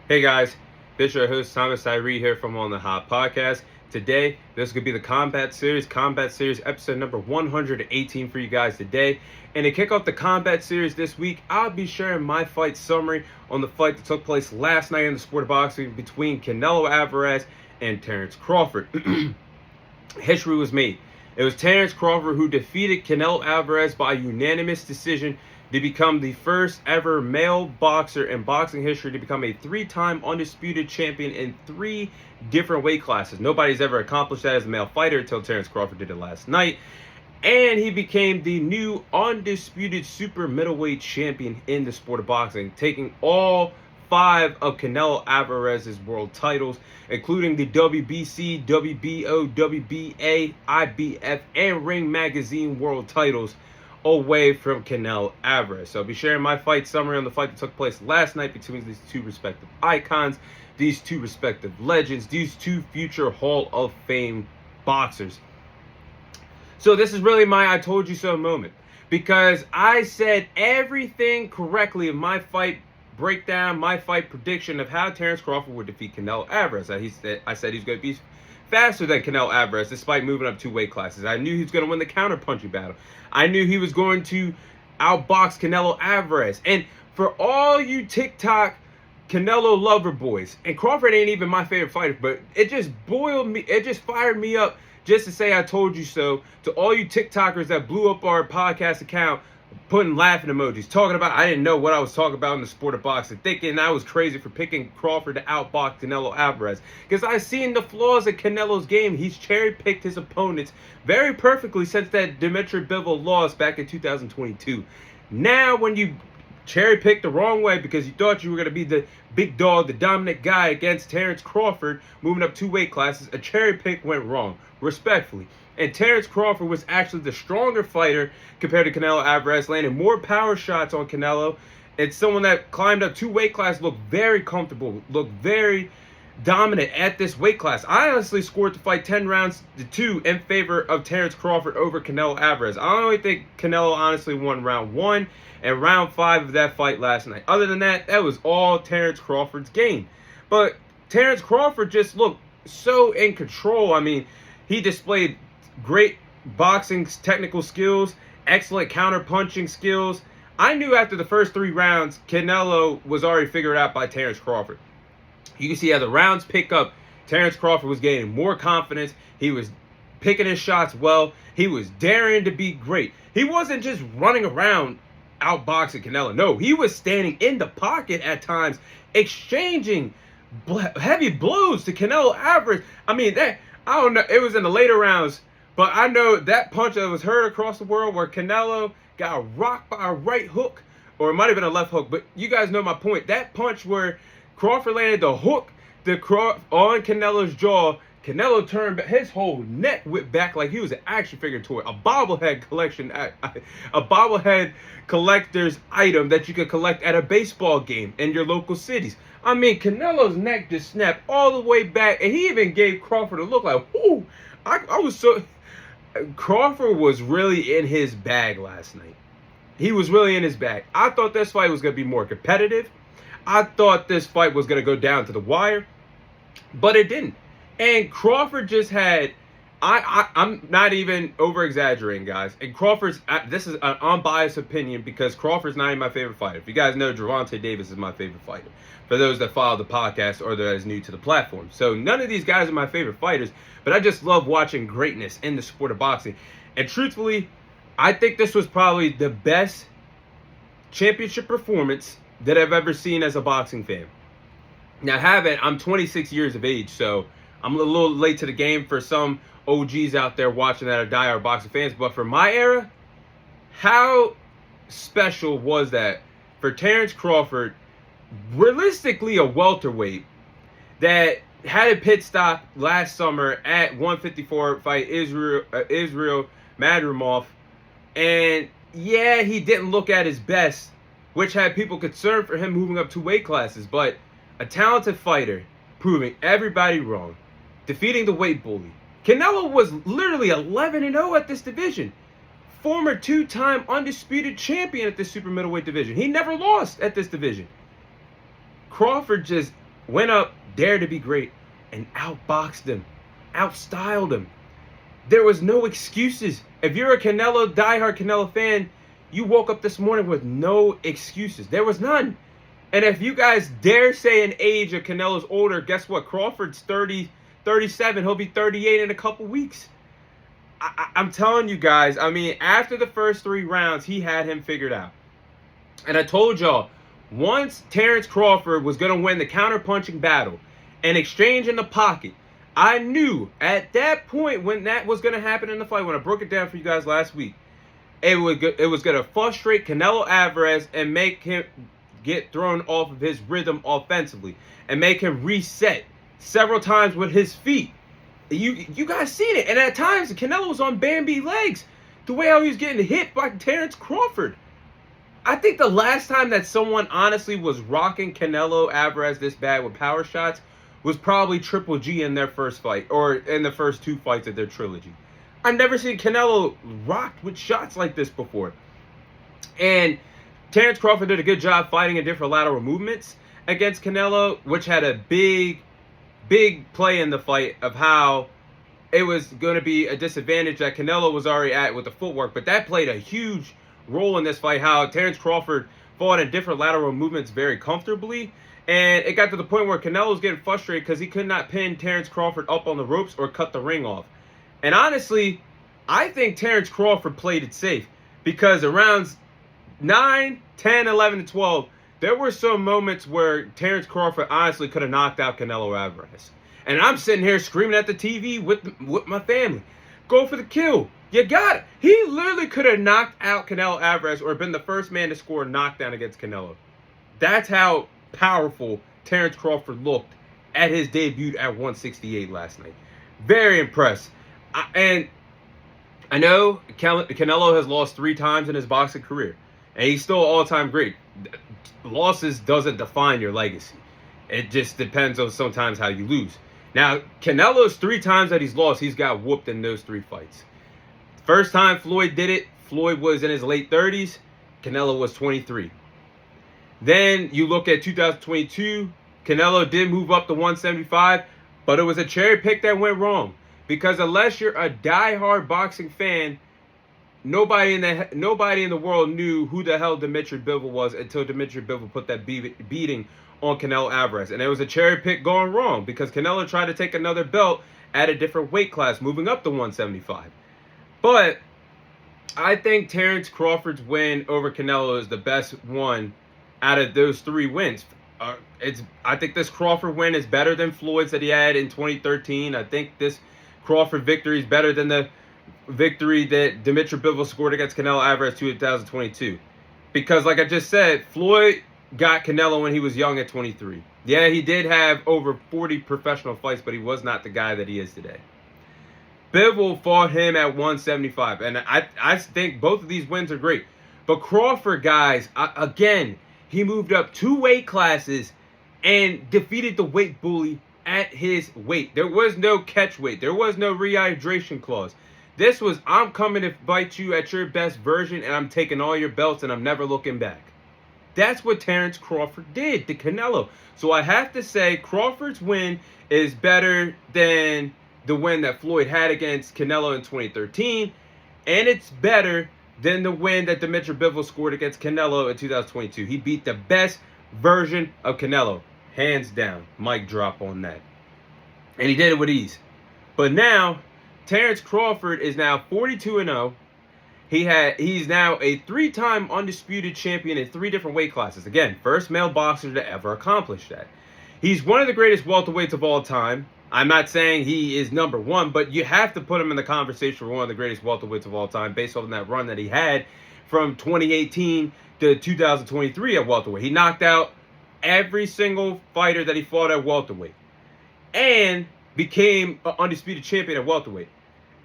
Hey guys, this is your host Thomas Tyree here from On the Hot Podcast. Today, this is going to be the Combat Series episode number 118 for you guys today. And to kick off the Combat Series this week, I'll be sharing my fight summary on the fight that took place last night in the sport of boxing between Canelo Alvarez and Terence Crawford. History was made. It was Terence Crawford who defeated Canelo Alvarez by unanimous decision to become the first ever male boxer in boxing history to become a three-time undisputed champion in three different weight classes. Nobody's ever accomplished that as a male fighter until Terence Crawford did it last night. And he became the new undisputed super middleweight champion in the sport of boxing, taking all 5 of Canelo Alvarez's world titles, including the WBC, WBO, WBA, IBF, and Ring Magazine world titles away from Canelo Alvarez. So I'll be sharing my fight summary on the fight that took place last night between these two respective icons, these two respective legends, these two future Hall of Fame boxers. So this is really my I told you so moment, because I said everything correctly in my fight breakdown, my fight prediction of how Terence Crawford would defeat Canelo Alvarez. I said he's going to be faster than Canelo Alvarez despite moving up 2 weight classes. I knew he was going to win the counter-punching battle. I knew he was going to outbox Canelo Alvarez. And for all you TikTok Canelo lover boys, and Crawford ain't even my favorite fighter, but it just fired me up just to say I told you so to all you TikTokers that blew up our podcast account, putting laughing emojis, talking about I didn't know what I was talking about in the sport of boxing, thinking I was crazy for picking Crawford to outbox Canelo Alvarez. Because I've seen the flaws of Canelo's game. He's cherry-picked his opponents very perfectly since that Dimitri Bivol loss back in 2022. Now, when you cherry-picked the wrong way because you thought you were going to be the big dog, the dominant guy against Terence Crawford, moving up 2 weight classes, a cherry pick went wrong, respectfully. And Terence Crawford was actually the stronger fighter compared to Canelo Alvarez, landing more power shots on Canelo. It's someone that climbed up 2 weight classes, looked very comfortable, looked very dominant at this weight class. I honestly scored the fight 10 rounds to 2 in favor of Terence Crawford over Canelo Alvarez. I only think Canelo honestly won round 1 and round 5 of that fight last night. Other than that, that was all Terence Crawford's game. But Terence Crawford just looked so in control. I mean, he displayed great boxing technical skills, excellent counter-punching skills. I knew after the first 3 rounds, Canelo was already figured out by Terence Crawford. You can see how the rounds pick up. Terence Crawford was gaining more confidence. He was picking his shots well. He was daring to be great. He wasn't just running around outboxing Canelo. No, he was standing in the pocket at times, exchanging heavy blows to Canelo Alvarez. I mean, I don't know. It was in the later rounds. But I know that punch that was heard across the world where Canelo got rocked by a right hook, or it might have been a left hook, but you guys know my point. That punch where Crawford landed the hook on Canelo's jaw, Canelo turned back, his whole neck whipped back like he was an action figure toy, a bobblehead collector's item that you could collect at a baseball game in your local cities. I mean, Canelo's neck just snapped all the way back, and he even gave Crawford a look like, ooh, I was so... Crawford was really in his bag last night. He was really in his bag. I thought this fight was going to be more competitive. I thought this fight was going to go down to the wire, but it didn't. And Crawford just had, I'm not even over-exaggerating, guys. And Crawford's, this is an unbiased opinion because Crawford's not even my favorite fighter. If you guys know, Gervonta Davis is my favorite fighter. For those that follow the podcast or that is new to the platform. So none of these guys are my favorite fighters, but I just love watching greatness in the sport of boxing. And truthfully, I think this was probably the best championship performance that I've ever seen as a boxing fan. Now, I'm 26 years of age, so I'm a little late to the game for some OGs out there watching that are diehard boxing fans. But for my era, how special was that for Terence Crawford, realistically a welterweight, that had a pit stop last summer at 154 fight Israel Madrimov, and yeah, he didn't look at his best, which had people concerned for him moving up 2 weight classes, but a talented fighter, proving everybody wrong, defeating the weight bully. Canelo was literally 11-0 at this division. Former 2-time undisputed champion at this super middleweight division. He never lost at this division. Crawford just went up, dared to be great, and outboxed him, outstyled him. There was no excuses. If you're a diehard Canelo fan, you woke up this morning with no excuses. There was none. And if you guys dare say an age of Canelo's older, guess what? Crawford's 37. He'll be 38 in a couple weeks. I'm telling you guys, I mean, after the first 3 rounds, he had him figured out. And I told y'all, once Terence Crawford was going to win the counter-punching battle and exchange in the pocket, I knew at that point when that was going to happen in the fight, when I broke it down for you guys last week, it was going to frustrate Canelo Alvarez and make him get thrown off of his rhythm offensively and make him reset several times with his feet. You guys seen it. And at times, Canelo was on Bambi legs. The way how he was getting hit by Terence Crawford. I think the last time that someone honestly was rocking Canelo Alvarez this bad with power shots was probably Triple G in their first fight, or in the first 2 fights of their trilogy. I've never seen Canelo rocked with shots like this before. And Terence Crawford did a good job fighting in different lateral movements against Canelo, which had a big play in the fight of how it was going to be a disadvantage that Canelo was already at with the footwork. But that played a huge role in this fight, how Terence Crawford fought in different lateral movements very comfortably. And it got to the point where Canelo was getting frustrated because he could not pin Terence Crawford up on the ropes or cut the ring off. And honestly, I think Terence Crawford played it safe because around 9, 10, 11, and 12, there were some moments where Terence Crawford honestly could have knocked out Canelo Alvarez. And I'm sitting here screaming at the TV with my family. Go for the kill. You got it. He literally could have knocked out Canelo Alvarez or been the first man to score a knockdown against Canelo. That's how powerful Terence Crawford looked at his debut at 168 last night. Very impressed. And I know Canelo has lost 3 times in his boxing career. And he's still all-time great. Losses doesn't define your legacy. It just depends on sometimes how you lose. Now, Canelo's 3 times that he's lost, he's got whooped in those 3 fights. First time Floyd did it, Floyd was in his late 30s. Canelo was 23. Then you look at 2022, Canelo did move up to 175, but it was a cherry pick that went wrong. Because unless you're a diehard boxing fan, nobody in the world knew who the hell Dimitri Bivol was until Dimitri Bivol put that beating on Canelo Alvarez. And it was a cherry pick going wrong because Canelo tried to take another belt at a different weight class, moving up to 175. But I think Terence Crawford's win over Canelo is the best one out of those 3 wins. I think this Crawford win is better than Floyd's that he had in 2013. I think this Crawford victory is better than the victory that Dimitri Bivol scored against Canelo Alvarez 2022. Because like I just said, Floyd got Canelo when he was young at 23. Yeah, he did have over 40 professional fights, but he was not the guy that he is today. Bivol fought him at 175, and I think both of these wins are great. But Crawford, guys, again, he moved up 2 weight classes and defeated the weight bully at his weight. There was no catch weight. There was no rehydration clause. This was, I'm coming to fight you at your best version, and I'm taking all your belts, and I'm never looking back. That's what Terence Crawford did to Canelo. So I have to say Crawford's win is better than the win that Floyd had against Canelo in 2013. And it's better than the win that Dimitri Bivol scored against Canelo in 2022. He beat the best version of Canelo. Hands down. Mic drop on that. And he did it with ease. But now, Terence Crawford is now 42-0. He's now a 3-time undisputed champion in 3 different weight classes. Again, first male boxer to ever accomplish that. He's one of the greatest welterweights of all time. I'm not saying he is number 1, but you have to put him in the conversation for one of the greatest welterweights of all time based on that run that he had from 2018 to 2023 at welterweight. He knocked out every single fighter that he fought at welterweight and became an undisputed champion at welterweight.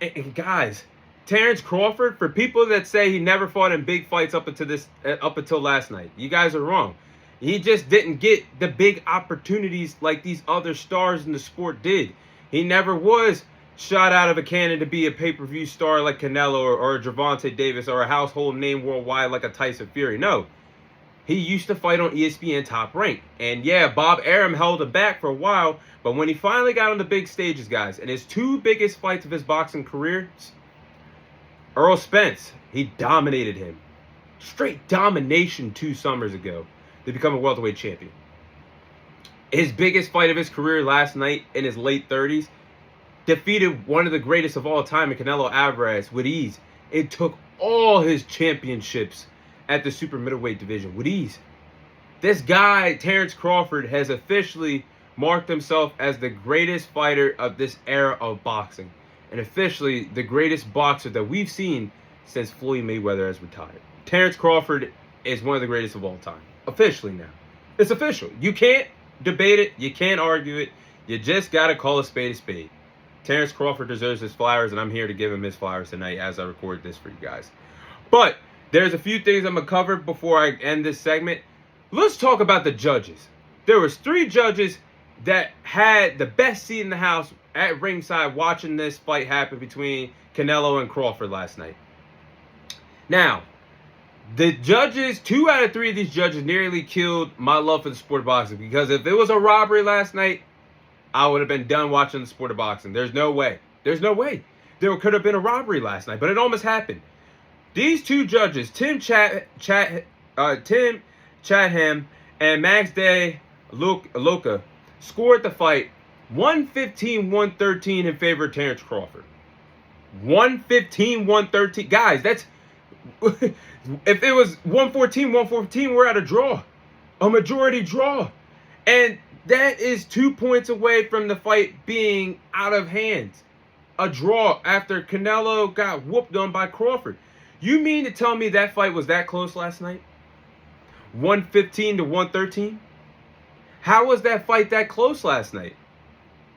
And guys, Terence Crawford, for people that say he never fought in big fights up until last night, you guys are wrong. He just didn't get the big opportunities like these other stars in the sport did. He never was shot out of a cannon to be a pay-per-view star like Canelo or Gervonta Davis or a household name worldwide like a Tyson Fury. No. He used to fight on ESPN Top Rank. And yeah, Bob Arum held him back for a while, but when he finally got on the big stages, guys, and his two biggest fights of his boxing career, Earl Spence, he dominated him. Straight domination 2 summers ago to become a welterweight champion. His biggest fight of his career last night in his late 30s, defeated one of the greatest of all time in Canelo Alvarez with ease. It took all his championships at the super middleweight division with ease. This guy, Terence Crawford, has officially marked himself as the greatest fighter of this era of boxing. And officially the greatest boxer that we've seen since Floyd Mayweather has retired. Terence Crawford is one of the greatest of all time. Officially now. It's official. You can't debate it. You can't argue it. You just got to call a spade a spade. Terence Crawford deserves his flowers, and I'm here to give him his flowers tonight as I record this for you guys. But there's a few things I'm going to cover before I end this segment. Let's talk about the judges. There was 3 judges that had the best seat in the house at ringside watching this fight happen between Canelo and Crawford last night. Now, the judges, 2 out of 3 of these judges nearly killed my love for the sport of boxing, because if it was a robbery last night, I would have been done watching the sport of boxing. There's no way. There's no way. There could have been a robbery last night, but it almost happened. These 2 judges, Tim Chatham and Max De Luca, scored the fight 115-113 in favor of Terence Crawford. 115-113. Guys, that's... if it was 114-114, we're at a draw. A majority draw. And that is 2 points away from the fight being out of hands. A draw after Canelo got whooped on by Crawford. You mean to tell me that fight was that close last night? 115-113? How was that fight that close last night?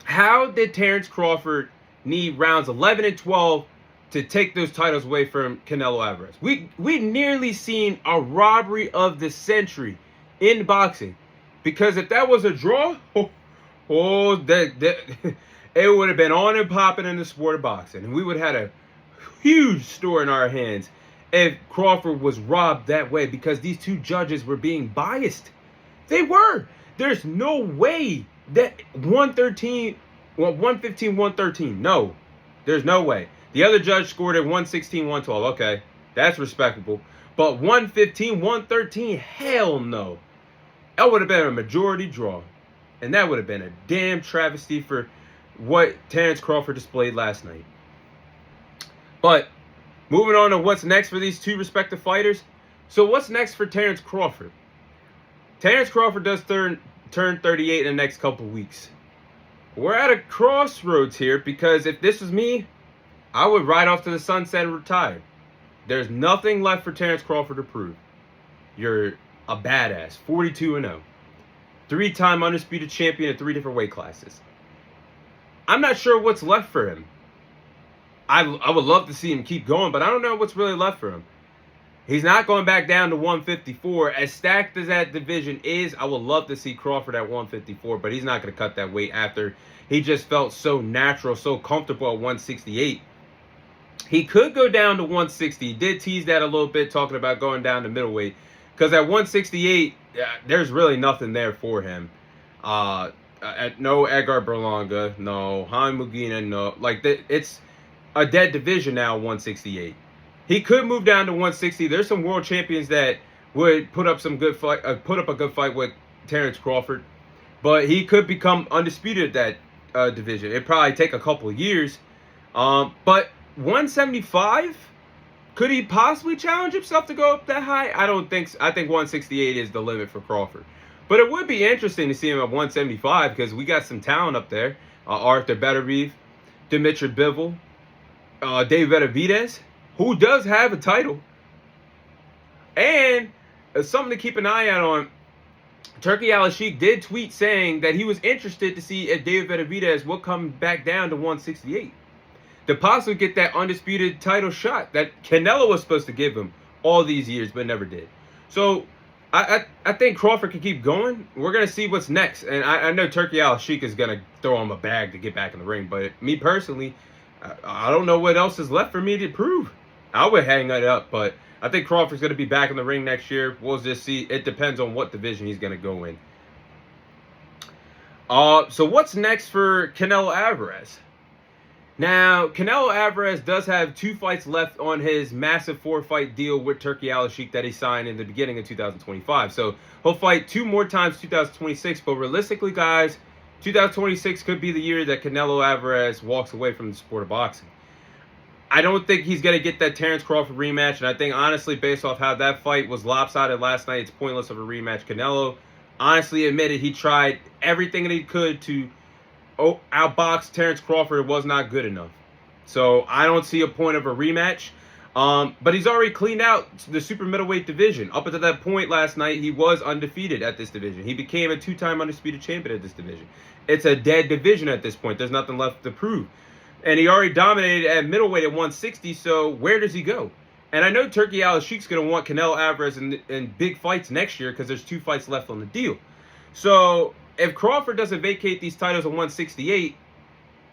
How did Terence Crawford need rounds 11 and 12 to take those titles away from Canelo Alvarez? We nearly seen a robbery of the century in boxing. Because if that was a draw, it would have been on and popping in the sport of boxing. And we would have had a huge story in our hands if Crawford was robbed that way, because these 2 judges were being biased. They were. There's no way that 115-113. No, there's no way. The other judge scored at 116-112. Okay, that's respectable. But 115-113, hell no. That would have been a majority draw. And that would have been a damn travesty for what Terence Crawford displayed last night. But moving on to what's next for these 2 respective fighters. So what's next for Terence Crawford? Terence Crawford does turn 38 in the next couple weeks. We're at a crossroads here, because if this was me, I would ride off to the sunset and retire. There's nothing left for Terence Crawford to prove. You're a badass, 42-0. 3-time undisputed champion in 3 different weight classes. I'm not sure what's left for him. I would love to see him keep going, but I don't know what's really left for him. He's not going back down to 154. As stacked as that division is, I would love to see Crawford at 154, but he's not going to cut that weight after he just felt so natural, so comfortable at 168. He could go down to 160. He did tease that a little bit, talking about going down to middleweight. Because at 168, there's really nothing there for him. No Edgar Berlanga, no Jaime Mugina, no. It's a dead division now, 168. He could move down to 160. There's some world champions that would put up a good fight with Terence Crawford. But he could become undisputed at that division. It'd probably take a couple of years. But 175? Could he possibly challenge himself to go up that high? I don't think so. I think 168 is the limit for Crawford. But it would be interesting to see him at 175, because we got some talent up there. Arthur Beterbiev, Dimitri Bivol, David Benavidez, who does have a title. And something to keep an eye out on. Turki Al-Sheikh did tweet saying that he was interested to see if David Benavidez will come back down to 168. To possibly get that undisputed title shot that Canelo was supposed to give him all these years, but never did. So I think Crawford can keep going. We're going to see what's next. And I know Turki Al-Sheikh is going to throw him a bag to get back in the ring. But me personally, I don't know what else is left for me to prove. I would hang it up, but I think Crawford's going to be back in the ring next year. We'll just see. It depends on what division he's going to go in. So what's next for Canelo Alvarez? Now, Canelo Alvarez does have 2 fights left on his massive 4-fight deal with Turki Al-Sheikh that he signed in the beginning of 2025. So he'll fight 2 more times 2026. But realistically, guys, 2026 could be the year that Canelo Alvarez walks away from the sport of boxing. I don't think he's going to get that Terence Crawford rematch. And I think, honestly, based off how that fight was lopsided last night, it's pointless of a rematch. Canelo honestly admitted he tried everything that he could to outbox Terence Crawford. It was not good enough. So I don't see a point of a rematch. But he's already cleaned out the super middleweight division. Up until that point last night, he was undefeated at this division. He became a 2-time undisputed champion at this division. It's a dead division at this point. There's nothing left to prove. And he already dominated at middleweight at 160, so where does he go? And I know Turki Al-Sheikh's going to want Canelo Alvarez in big fights next year because there's 2 fights left on the deal. So if Crawford doesn't vacate these titles at 168,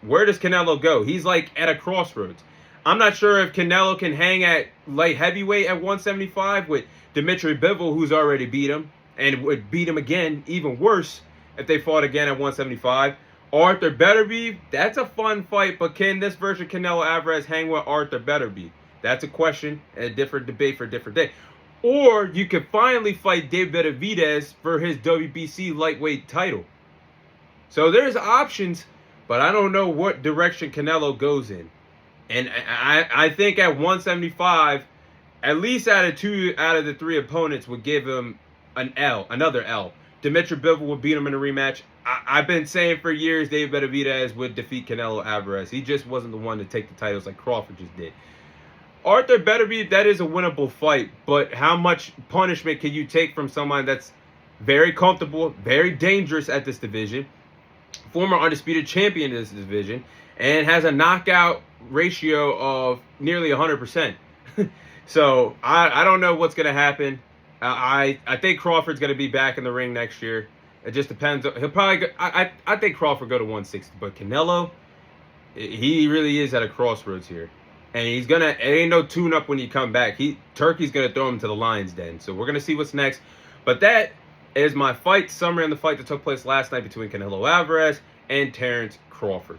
where does Canelo go? He's like at a crossroads. I'm not sure if Canelo can hang at light heavyweight at 175 with Dimitri Bivol, who's already beat him, and would beat him again, even worse, if they fought again at 175. Arthur Betterby, that's a fun fight, but can this version of Canelo Alvarez hang with Arthur Betterby? That's a question and a different debate for a different day. Or you could finally fight David Benavidez for his WBC lightweight title. So there's options, but I don't know what direction Canelo goes in. And I think at 175, at least out of the 3 opponents would give him another L. Dimitri Bivol would beat him in a rematch. I've been saying for years David Benavidez would defeat Canelo Alvarez. He just wasn't the one to take the titles like Crawford just did. Arthur Betterby, that is a winnable fight, but how much punishment can you take from someone that's very comfortable, very dangerous at this division, former undisputed champion in this division, and has a knockout ratio of nearly 100%. So I don't know what's going to happen. I think Crawford's going to be back in the ring next year. It just depends. He'll probably go, I think Crawford go to 160, but Canelo, he really is at a crossroads here. And it ain't no tune-up when you come back. Turkey's going to throw him to the lion's den. So we're going to see what's next. But that is my fight summary on the fight that took place last night between Canelo Alvarez and Terence Crawford.